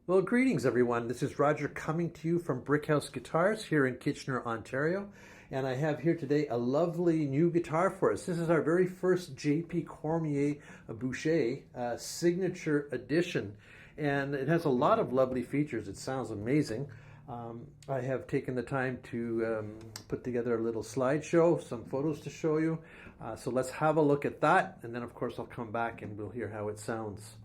Well, greetings everyone. This is Roger coming to you from Brickhouse Guitars here in Kitchener, Ontario. And I have here today a lovely new guitar for us. This is our very first JP Cormier Boucher signature edition. And it has a lot of lovely features. It sounds amazing. I have taken the time to put together a little slideshow, some photos to show you. So let's have a look at that. And then of course I'll come back and we'll hear how it sounds.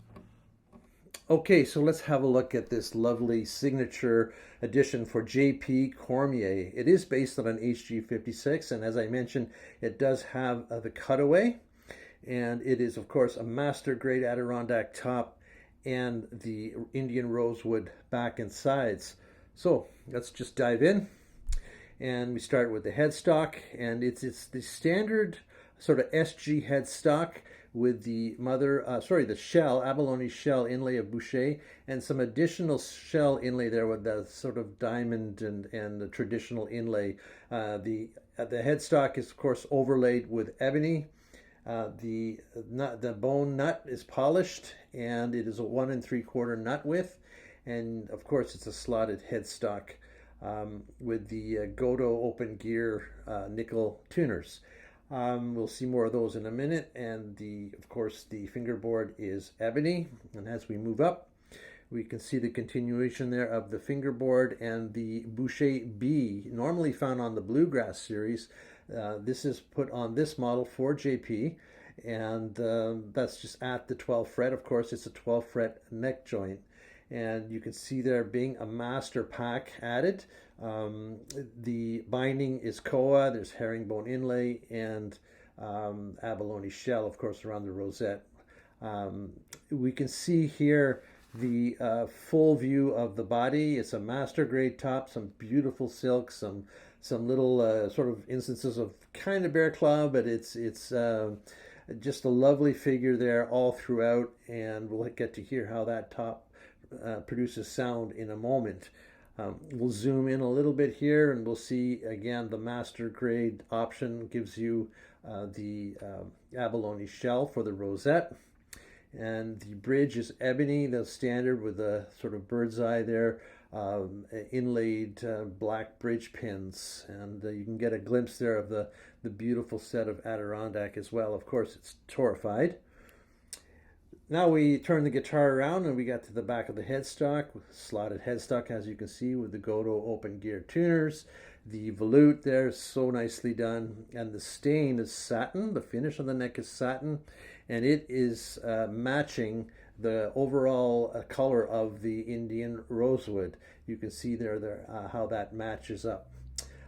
Okay, so let's have a look at this lovely signature edition for JP Cormier. It is based on an HG56, and as I mentioned, it does have the cutaway, and it is, of course, a master grade Adirondack top and the Indian rosewood back and sides. So let's just dive in, and we start with the headstock, and it's the standard sort of SG headstock with the the shell, abalone shell inlay of Boucher, and some additional shell inlay there with the sort of diamond and the traditional inlay. The headstock is of course overlaid with ebony. The bone nut is polished, and it is a 1 3/4 nut width, and of course it's a slotted headstock with the Goto open gear nickel tuners. We'll see more of those in a minute, and of course the fingerboard is ebony, and as we move up we can see the continuation there of the fingerboard and the Boucher B, normally found on the Bluegrass series. This is put on this model for JP, and that's just at the 12th fret. Of course it's a 12th fret neck joint, and you can see there being a master pack added. The binding is koa, there's herringbone inlay, and abalone shell, of course, around the rosette. We can see here the full view of the body. It's a master grade top, some beautiful silk, some little sort of instances of kind of bear claw, but it's just a lovely figure there all throughout, and we'll get to hear how that top produces sound in a moment. We'll zoom in a little bit here, and we'll see again the master grade option gives you the abalone shell for the rosette, and the bridge is ebony, the standard with a sort of bird's eye there, inlaid black bridge pins, and you can get a glimpse there of the beautiful set of Adirondack as well. Of course it's torrefied. Now we turn the guitar around and we got to the back of the headstock, slotted headstock as you can see with the Goto open gear tuners. The volute there is so nicely done, and the stain is satin. The finish on the neck is satin, and it is matching the overall color of the Indian rosewood. You can see there how that matches up.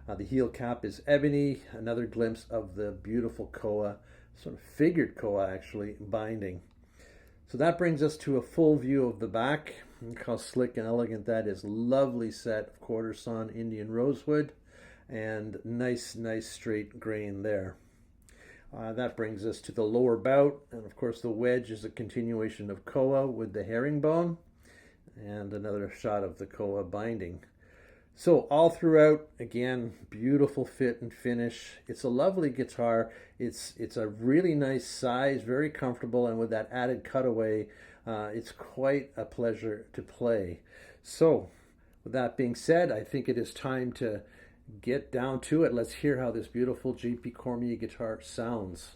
The heel cap is ebony, another glimpse of the beautiful koa, sort of figured koa actually, binding. So that brings us to a full view of the back. Look how slick and elegant that is. Lovely set of quarter sawn Indian rosewood, and nice straight grain there. That brings us to the lower bout, and of course the wedge is a continuation of koa with the herringbone, and another shot of the koa binding. So all throughout, again, beautiful fit and finish. It's a lovely guitar. It's a really nice size, very comfortable, and with that added cutaway, it's quite a pleasure to play. So with that being said, I think it is time to get down to it. Let's hear how this beautiful JP Cormier guitar sounds.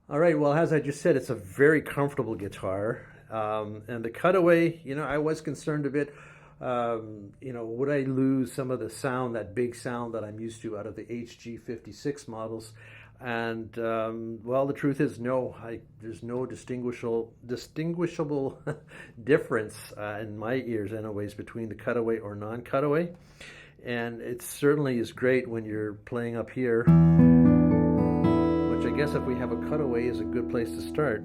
All right, well, as I just said, it's a very comfortable guitar, and the cutaway, I was concerned a bit. Would I lose some of the sound, that big sound that I'm used to out of the HG56 models? And well, the truth is no. There's no distinguishable difference in my ears anyways between the cutaway or non-cutaway. And it certainly is great when you're playing up here, which I guess if we have a cutaway is a good place to start.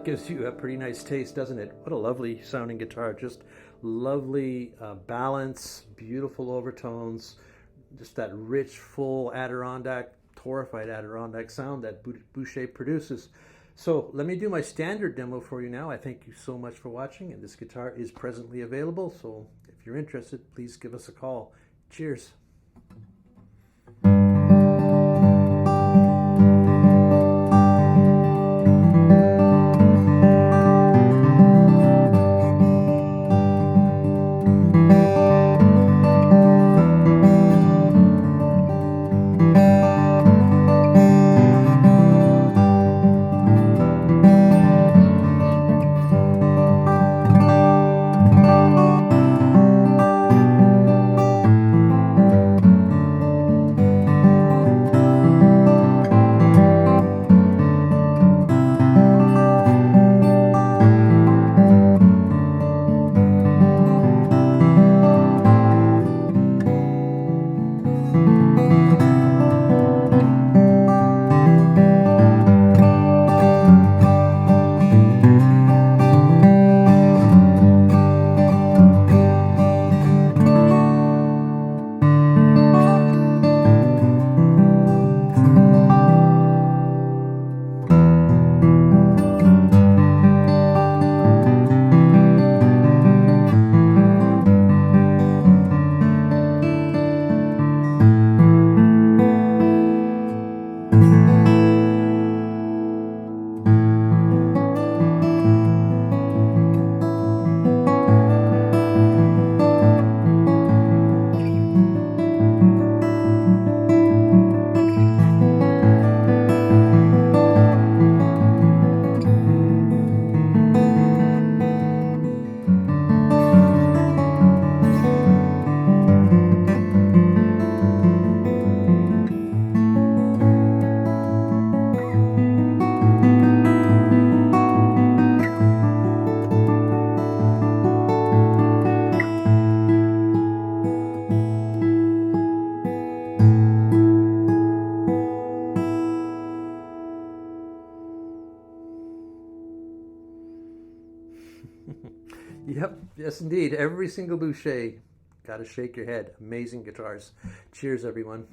gives you a pretty nice taste, doesn't it? What a lovely sounding guitar. Just lovely balance, beautiful overtones, just that rich, full Adirondack, torrefied Adirondack sound that Boucher produces. So let me do my standard demo for you now. I thank you so much for watching, and this guitar is presently available. So if you're interested, please give us a call. Cheers. Yep, yes indeed. Every single Boucher. Got to shake your head. Amazing guitars. Cheers, everyone.